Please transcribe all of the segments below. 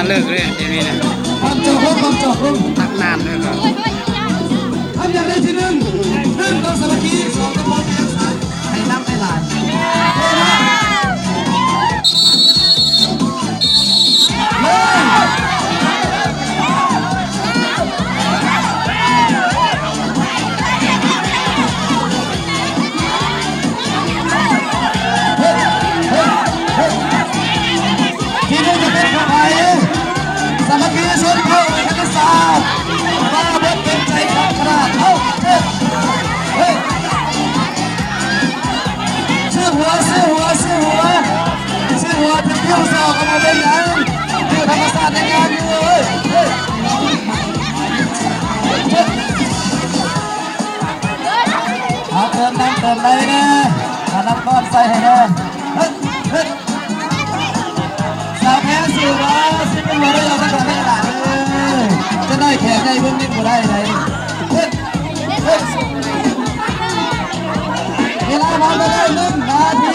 เลิกเลยเดี๋ยวนี้นะ ความจบความจบ ตักน้ำเลยครับ ทำอย่างไรที่หนึ่งต้องสามัคคีสองต้องมองแรงสายให้น้ำให้หลานที่หนึ่งจะเป็นใครสามัคคีชนเผ่าคณิตศาสตร์มาเบิดเป็นใจของขนาดเอ้าชื่อหัวถึงคิวสอบกันมาเป็นยังคือธรรมศาสตร์ในงานอยู่เลยเอาเติมน้ำเติมไหลนะเอาน้ำก้อนใส่ให้แน่สาวแพ้สิวะสิเป็นหัวได้เราตั้งแต่ไม่หลานเลยจะได้แขกได้เพิ่งนิดหัวได้ไหนเวลาผ่านไปได้1 นาที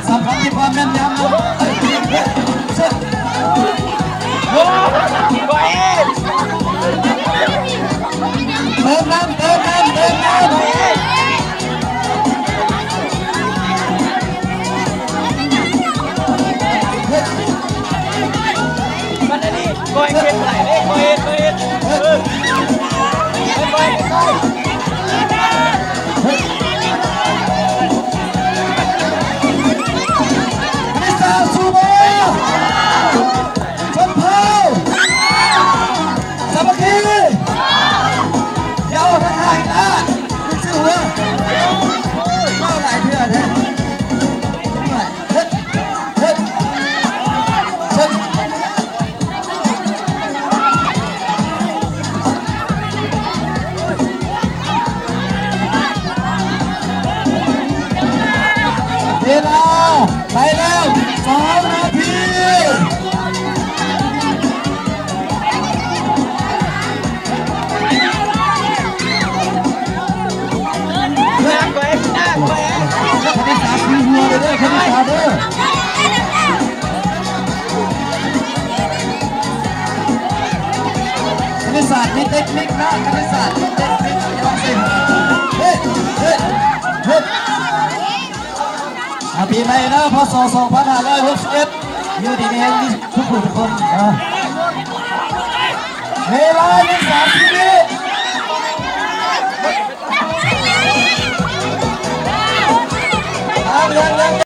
สำคัญที่ความแม่นยำเติมน้ำมันอันนี้ก้อยเก็บไหลได้ก้อยก้อยนิสาสูโบชนเผ่าสามัคคียาวทั้งหายนะคุณชื่อว่าเล่าหลายเพื่อนนะเวลาไปแล้ว2 นาทีก้อยก้อย คณิตศาสตร์คือหัวเลยเด้อคณิตศาสตร์เด้อคณิตศาสตร์มีเทคนิคนะคณิตศาสตร์มีเทคนิคอย่าลองสิเฮ้ปีใหม่นะพศ2561อยู่ดีมีแห่งทุกคนเวลา3 นาที